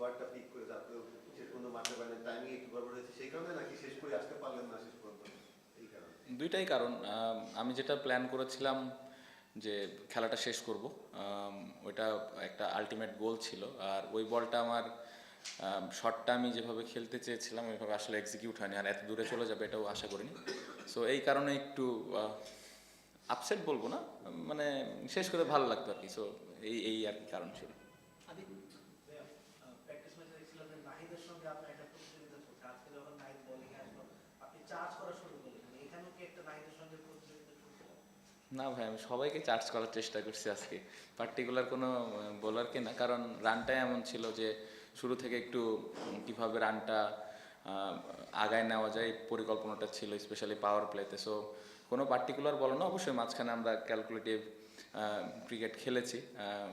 ওয়ার্ডটা পিক করে তারপরে শেষ পর্যন্ত মারতে পারেন, টাইমিং একটু গড়বড় হয়েছে সেই কারণে, নাকি শেষ করে আসতে পারলেন না শেষ পর্যন্ত এই কারণে? দুইটাই কারণ। আমি যেটা প্ল্যান করেছিলাম যে খেলাটা শেষ করব, ওইটা একটা আলটিমেট গোল ছিল। আর ওই বলটা আমার শটটা আমি যেভাবে খেলতে চেয়েছিলাম ওইভাবে আসলে এক্সিকিউট হয়নি, আর এত দূরে চলে যাবে এটাও আশা করিনি। সো এই কারণে একটু আপসেট বলবো না, মানে শেষ করে ভালো লাগতো আর কি। সো এই এই আর কি কারণ ছিল। প্র্যাকটিস ম্যাচে দেখছিলাম যে নাহিদের সঙ্গে আপনার একটা প্রতিযোগিতা চলছে, আজকে যখন নাহিদ বোলিং এ আসলো আপনি চার্জ করা শুরু করলেন, এখানেও কি একটা নাহিদের সঙ্গে প্রতিযোগিতা চলছে? না ভাই, আমি সবাইকে চার্জ করার চেষ্টা করছি আজকে, পার্টিকুলার কোনো বোলারকে না। কারণ রানটাই এমন ছিল যে শুরু থেকে একটু কীভাবে রানটা আগায় নেওয়া যায় এই পরিকল্পনাটা ছিল, স্পেশালি পাওয়ার প্লেতে। সো কোনো পার্টিকুলার বলো না, অবশ্যই মাঝখানে আমরা ক্যালকুলেটিভ ক্রিকেট খেলেছি,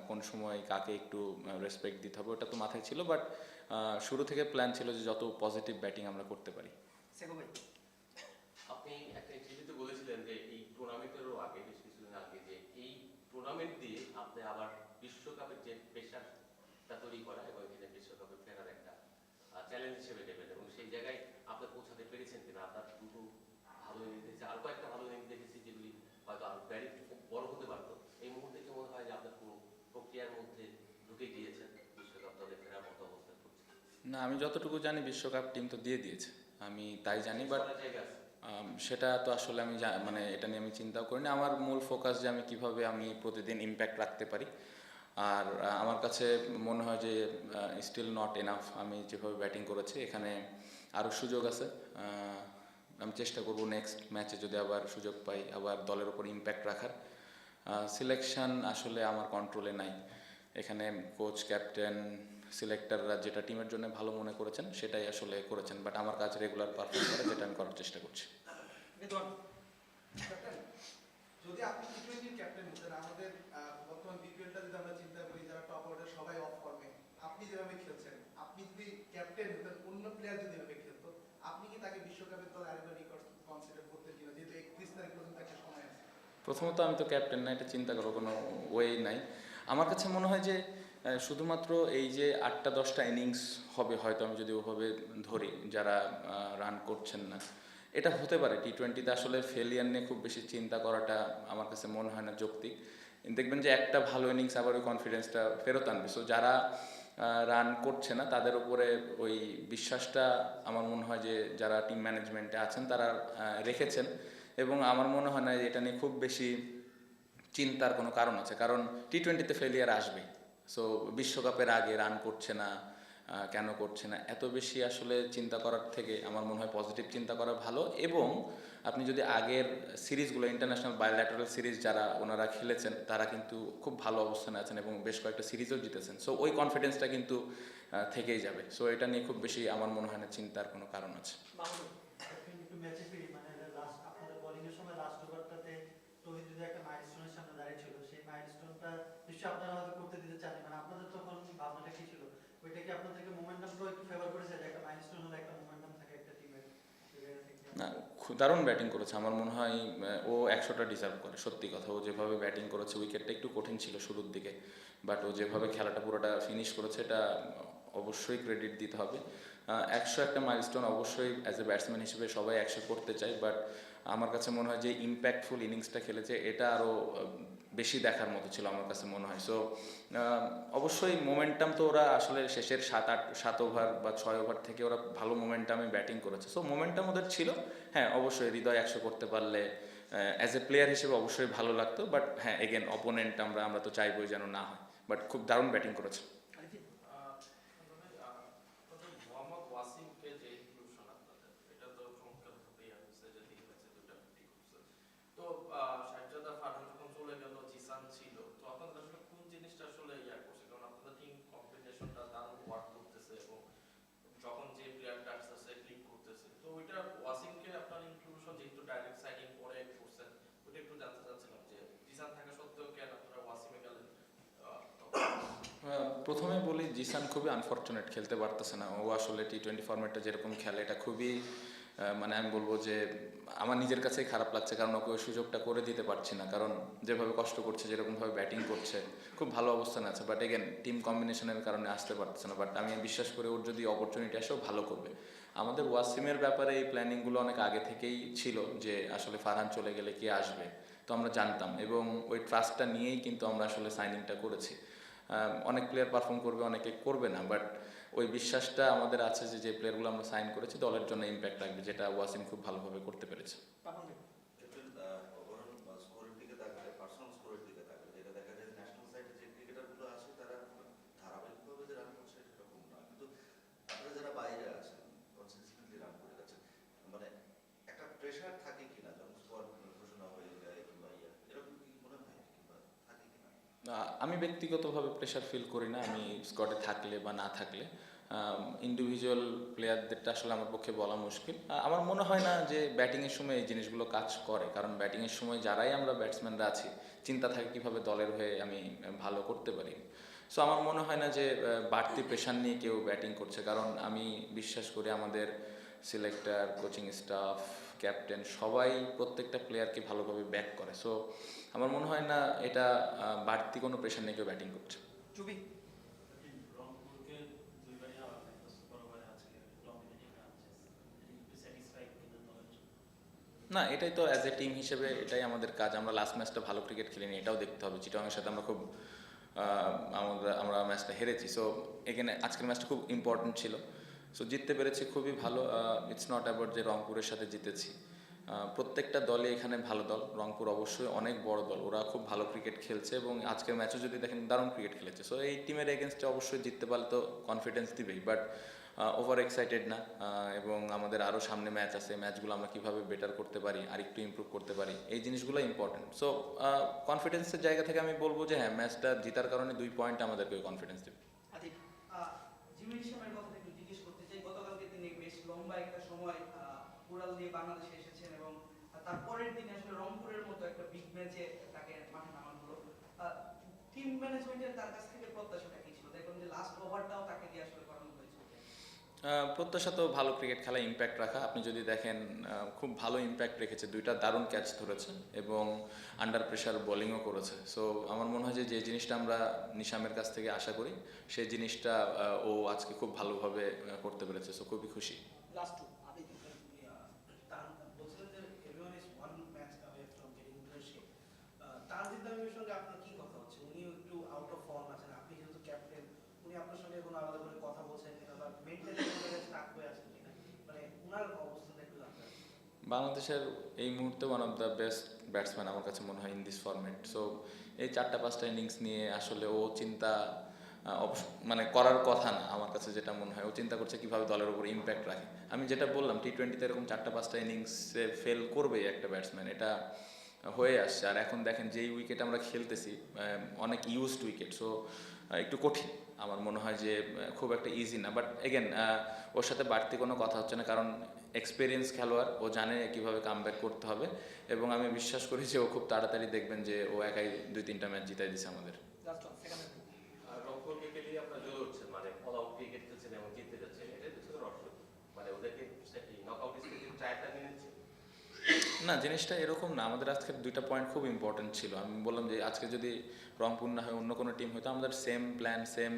কোন সময় কাকে একটু রেসপেক্ট দিতে হবে ওটা তো মাথায় ছিল। বাট শুরু থেকে প্ল্যান ছিল যে যত পজিটিভ ব্যাটিং আমরা করতে পারি। আপনি একটা ইন্টারভিউতে বলেছিলেন যে এই টুর্নামেন্টেরও আগে, বেশ কিছুদিন আগে, যে এই টুর্নামেন্ট দিয়ে আপনি আবার বিশ্বকাপের যে প্রেশারটা তৈরি করা এবং এখানে বিশ্বকাপে ফেরার একটা চ্যালেঞ্জ হিসেবে নেবেন, এবং সেই জায়গায় আপনি পৌঁছাতে পেরেছেন কিনা? আপনার দুটো ভালো ইনিংস দেখেছি, আরও কয়েকটা ভালো ইনিংস দেখেছি যেগুলি হয়তো আরও ব্যারিক বড় হতে পারতো। এই মুহূর্তে কি মনে হয় যে আপনার পুরো প্রক্রিয়ার মধ্যে ঢুকে গিয়েছেন, বিশ্বকাপ দলে ফেরার মতো অবস্থা করছে? না, আমি যতটুকু জানি বিশ্বকাপ টিম তো দিয়ে দিয়েছে, আমি তাই জানি। বাট সেটা তো আসলে আমি মানে এটা নিয়ে আমি চিন্তাও করিনি। আমার মূল ফোকাস যে আমি কিভাবে আমি প্রতিদিন ইম্প্যাক্ট রাখতে পারি। আর আমার কাছে মনে হয় যে স্টিল নট এনাফ। আমি যেভাবে ব্যাটিং করেছি এখানে আরও সুযোগ আছে। আমি চেষ্টা করব নেক্সট ম্যাচে যদি আবার সুযোগ পাই আবার দলের ওপর ইম্প্যাক্ট রাখার। সিলেকশন আসলে আমার কন্ট্রোলে নাই, এখানে কোচ, ক্যাপ্টেন, সিলেক্টররা যেটা টিমের জন্য ভালো মনে করেছেন সেটাই আসলে করেছেন। বাট আমার কাজ রেগুলার পারফর্ম করা, যেটা আমি করার চেষ্টা করছি। যদি আপনি টি-20 ক্যাপ্টেন হতেন, আমাদের বর্তমান বিপিএলটা যদি আমরা চিন্তা করি, যারা টপ অর্ডার সবাই অফ ফর্মে, আপনি যেভাবে খেলছেন, আপনি যদি ক্যাপ্টেন হতেন, অন্য প্লেয়ার যদি এভাবে খেলতো, আপনি কি তাকে বিশ্বকাপের দলে আরেকবার রেকর্ড কনসিডার করতেন কিনা, যেহেতু 31 তারিখ পর্যন্ত একটা সময় আছে? প্রথমত আমি তো ক্যাপ্টেন না, এটা চিন্তা করার কোনো ওয়ে নাই। আমার কাছে মনে হয় যে শুধুমাত্র এই যে 8টা-10টা ইনিংস হবে হয়তো, আমি যদি ওভাবে ধরি যারা রান করছেন না, এটা হতে পারে। টি-20তে আসলে ফেলিয়ার নিয়ে খুব বেশি চিন্তা করাটা আমার কাছে মনে হয় না যৌক্তিক। দেখবেন যে একটা ভালো ইনিংস আবার ওই কনফিডেন্সটা ফেরত আনবে। সো যারা রান করছে না তাদের উপরে ওই বিশ্বাসটা আমার মনে হয় যে যারা টিম ম্যানেজমেন্টে আছেন তারা রেখেছেন, এবং আমার মনে হয় না এটা নিয়ে খুব বেশি চিন্তার কোনো কারণ আছে। কারণ টি-20তে ফেলিয়ার আসবে। সো বিশ্বকাপের আগে রান করছে না, কেন করছে না, এত বেশি আসলে চিন্তা করার থেকে আমার মনে হয় পজিটিভ চিন্তা করা ভালো। এবং আপনি যদি আগের সিরিজগুলো, ইন্টারন্যাশনাল বায়োল্যাটারাল সিরিজ যারা ওনারা খেলেছেন তারা কিন্তু খুব ভালো অবস্থানে আছেন এবং বেশ কয়েকটা সিরিজও জিতেছেন। সো ওই কনফিডেন্সটা কিন্তু থেকেই যাবে। সো এটা নিয়ে খুব বেশি আমার মনে হয় না চিন্তার কোনো কারণ আছে। ম্যাচে ফিরি, মানে লাস্ট আপনাদের বোলিং এর সময় লাস্ট ওভারটাতে তৌহিদ যদি একটা মাইলস্টোনের সামনে দাঁড়িয়ে ছিল, সেই মাইলস্টোনটা নিশ্চয়ই আপনারা হয়তো করতে দিতে চান, মানে আপনাদের তখন ভাবনাটা কি ছিল? ওইটা কি আপনাদেরকে মোমেন্টামটা একটু ফেভার করেছে, যে একটা মাইলস্টোন হলে একটা মোমেন্টাম থাকে একটা টিমের? না, দারুণ ব্যাটিং করেছে। আমার মনে হয় ও 100টা ডিজার্ভ করে, সত্যি কথা। ও যেভাবে ব্যাটিং করেছে, উইকেটটা একটু কঠিন ছিল শুরুর দিকে, বাট ও যেভাবে খেলাটা পুরোটা ফিনিশ করেছে এটা অবশ্যই ক্রেডিট দিতে হবে। 100 একটা মাইলস্টোন অবশ্যই অ্যাজ এ ব্যাটসম্যান হিসেবে সবাই 100 করতে চায়, বাট আমার কাছে মনে হয় যে ইম্প্যাক্টফুল ইনিংসটা খেলেছে এটা আরও বেশি দেখার মতো ছিল আমার কাছে মনে হয়। সো অবশ্যই মোমেন্টাম তো ওরা আসলে শেষের 7 ওভার বা 6 ওভার থেকে ওরা ভালো মোমেন্টামে ব্যাটিং করেছে। সো মোমেন্টাম ওদের ছিল। হ্যাঁ, অবশ্যই হৃদয় 100 করতে পারলে অ্যাজ এ প্লেয়ার হিসেবে অবশ্যই ভালো লাগতো। বাট হ্যাঁ, এগেন অপোনেন্ট আমরা তো চাইবই যেন না হয়। বাট খুব দারুণ ব্যাটিং করেছে। প্রথমে বলি, জিসান খুবই আনফর্চুনেট, খেলতে পারতেছে না। ও আসলে টি-20 ফরম্যাটটা যেরকম খেলে এটা খুবই মানে আমি বলবো যে আমার নিজের কাছেই খারাপ লাগছে, কারণ ওকে ওই সুযোগটা করে দিতে পারছি না, কারণ যেভাবে কষ্ট করছে, যেরকমভাবে ব্যাটিং করছে, খুব ভালো অবস্থানে আছে, বাট এগেন টিম কম্বিনেশনের কারণে আসতে পারছে না। বাট আমি বিশ্বাস করি ওর যদি অপরচুনিটি আসেও ভালো করবে। আমাদের ওয়াসিমের ব্যাপারে এই প্ল্যানিংগুলো অনেক আগে থেকেই ছিল যে আসলে ফারহান চলে গেলে কে আসবে, তো আমরা জানতাম, এবং ওই ট্রাস্টটা নিয়েই কিন্তু আমরা আসলে সাইনিংটা করেছি। অনেক প্লেয়ার পারফর্ম করবে, অনেকে করবে না, বাট ওই বিশ্বাসটা আমাদের আছে যে যে প্লেয়ারগুলো আমরা সাইন করেছি দলের জন্য ইম্প্যাক্ট রাখবে, যেটা ওয়াসিম খুব ভালোভাবে করতে পেরেছে। পাপন ভাই। ওভারঅল স্কোরের দিকে তাকালে, পার্সোনাল স্কোরের দিকে তাকালে যেটা দেখা যায় ন্যাশনাল সাইডে যে ক্রিকেটারগুলো আছে তারা ধারাবাহিকভাবে যে রান করছে সেরকম না, কিন্তু আপনারা যারা বাইরে আছেন কনসিস্টেন্টলি রান করে যাচ্ছেন, মানে একটা প্রেশার থাকে কিনা যখন স্কোর ঘোষণা হয়ে যায় কিংবা এরকম কি মনে হয় কিংবা থাকে কিনা? আমি ব্যক্তিগতভাবে প্রেশার ফিল করি না, আমি স্কোয়াডে থাকলে বা না থাকলে। ইন্ডিভিজুয়াল প্লেয়ারদেরটা আসলে আমার পক্ষে বলা মুশকিল। আমার মনে হয় না যে ব্যাটিংয়ের সময় এই জিনিসগুলো কাজ করে, কারণ ব্যাটিংয়ের সময় যারাই আমরা ব্যাটসম্যানরা আছি চিন্তা থাকে কীভাবে দলের হয়ে আমি ভালো করতে পারি। সো আমার মনে হয় না যে বাড়তি প্রেশার নিয়ে কেউ ব্যাটিং করছে, কারণ আমি বিশ্বাস করি আমাদের সিলেক্টর, কোচিং স্টাফ, ক্যাপ্টেন সবাই প্রত্যেকটা প্লেয়ারকে ভালোভাবে ব্যাক করে। সো আমার মনে হয় না এটা বাড়তি কোনো প্রেশার নিয়ে কেউ ব্যাটিং করছে। চুবি। রংপুরকে দুইবারই হারানো একটা সুপার ওভারে আজকে ডমিনেটিং রান স্যাটিসফাইড কিনা দলের জন্য? না, এটাই তো অ্যাজ এ টিম হিসেবে এটাই আমাদের কাজ। আমরা লাস্ট ম্যাচটা ভালো ক্রিকেট খেলিনি, এটাও দেখতে হবে। চিটাগংয়ের সাথে আমরা খুব আমরা ম্যাচটা হেরেছি। সো এখানে আজকের ম্যাচটা খুব ইম্পর্টেন্ট ছিল। সো জিততে পেরেছি, খুবই ভালো। ইটস নট অ্যাবাউট যে রংপুরের সাথে জিতেছি। প্রত্যেকটা দলে এখানে ভালো দল, রংপুর অবশ্যই অনেক বড় দল, ওরা খুব ভালো ক্রিকেট খেলছে এবং আজকের ম্যাচও যদি দেখেন দারুণ ক্রিকেট খেলেছে। সো এই টিমের এগেনস্টে অবশ্যই জিততে পারলে তো কনফিডেন্স দিবেই, বাট ওভার এক্সাইটেড না। এবং আমাদের আরও সামনে ম্যাচ আছে, ম্যাচগুলো আমরা কীভাবে বেটার করতে পারি, আর একটু ইমপ্রুভ করতে পারি, এই জিনিসগুলো ইম্পর্টেন্ট। সো কনফিডেন্সের জায়গা থেকে আমি বলবো যে হ্যাঁ, ম্যাচটা জেতার কারণে 2 পয়েন্ট আমাদেরকে কনফিডেন্স দেবে। আদিব। জিমির সাহেবের কথাটা একটু জিজ্ঞেস করতে চাই। গতকালকে তিনি বেশ লম্বা একটা সময় উড়াল দিয়ে বাংলাদেশে এসেছেন এবং তারপরের দিনে আসলে রংপুরের মতো একটা বিগ ম্যাচে তাকে মাঠে নামানো হলো। টিম ম্যানেজমেন্টের তার কাছ থেকে প্রত্যাশাটা কি ছিল? দেখুন যে লাস্ট ওভারটাও তাকে দিয়ে আসলে করানো হয়েছে। প্রত্যাশা তো ভালো ক্রিকেট খেলা, ইম্প্যাক্ট রাখা। আপনি যদি দেখেন খুব ভালো ইম্প্যাক্ট রেখেছে, 2টা দারুণ ক্যাচ ধরেছে এবং আন্ডার প্রেশার বোলিংও করেছে। সো আমার মনে হয় যে যে জিনিসটা আমরা নিশামের কাছ থেকে আশা করি সেই জিনিসটা ও আজকে খুব ভালোভাবে করতে পেরেছে। সো খুবই খুশি। Last to Adib. বলছিলেন যে everyone is one match away from getting into the shape. Tanzid তামিমের সঙ্গে আপনার কি কথা হচ্ছে? উনিও একটু আউট অফ ফর্ম আছেন, আপনি যেহেতু ক্যাপ্টেন, উনি আপনার সঙ্গে কোনো আলাদা করে কথা বলছেন কিনা বা মেন্টালি স্টাক হয়ে আছেন কিনা, মানে ওনার অবস্থাটা একটু জানতে চাই। বাংলাদেশের এই মুহূর্তে one of the best batsman আমার কাছে মনে হয় ইন দিস ফরম্যাট। সো এই 4টা-5টা ইনিংস নিয়ে আসলে ও চিন্তা মানে করার কথা না আমার কাছে, যেটা মনে হয় ও চিন্তা করছে কীভাবে দলের উপর ইম্প্যাক্ট রাখে। আমি যেটা বললাম, টি-20তে এরকম 4টা-5টা ইনিংসে ফেল করবেই একটা ব্যাটসম্যান, এটা হয়ে আসছে। আর এখন দেখেন যেই উইকেট আমরা খেলতেছি অনেক ইউজড উইকেট, সো একটু কঠিন। আমার মনে হয় যে খুব একটা ইজি না, বাট এগেন ওর সাথে বাড়তি কোনো কথা হচ্ছে না, কারণ এক্সপিরিয়েন্স খেলোয়াড়, ও জানে কীভাবে কামব্যাক করতে হবে এবং আমি বিশ্বাস করি যে ও খুব তাড়াতাড়ি দেখবেন যে ও একাই 2-3টা ম্যাচ জিতাই দিছে আমাদের। Last one second. আর রংপুরকে পেলেই আপনারা জ্বলে উঠছেন, মানে অল আউট ক্রিকেট খেলছেন এবং জিততে যাচ্ছেন, এটাই পিছনে রহস্য। মানে ওদেরকে নকআউট স্টেজে ট্রায়ালটা নিয়ে নিচ্ছে। না, জিনিসটা এরকম না। আমাদের আজকের 2টা পয়েন্ট খুব ইম্পর্টেন্ট ছিল। আমি বললাম যে আজকে যদি রংপুর না হয় অন্য কোনো টিম হয়তো আমাদের সেম প্ল্যান, সেম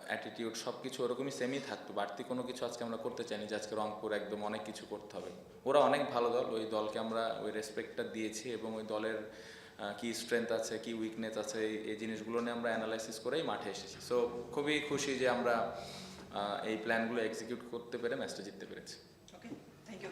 অ্যাটিটিউড, সব কিছু ওরকমই সেমই থাকতো। বাড়তি কোনো কিছু আজকে আমরা করতে চাইনি যে আজকে রংপুর একদম অনেক কিছু করতে হবে। ওরা অনেক ভালো দল, ওই দলকে আমরা ওই রেসপেক্টটা দিয়েছি এবং ওই দলের কি স্ট্রেংথ আছে, কি উইকনেস আছে, এই জিনিসগুলো নিয়ে আমরা অ্যানালাইসিস করেই মাঠে এসেছি। সো খুবই খুশি যে আমরা এই প্ল্যানগুলো এক্সিকিউট করতে পেরে ম্যাচটা জিততে পেরেছি। ওকে, থ্যাংক ইউ।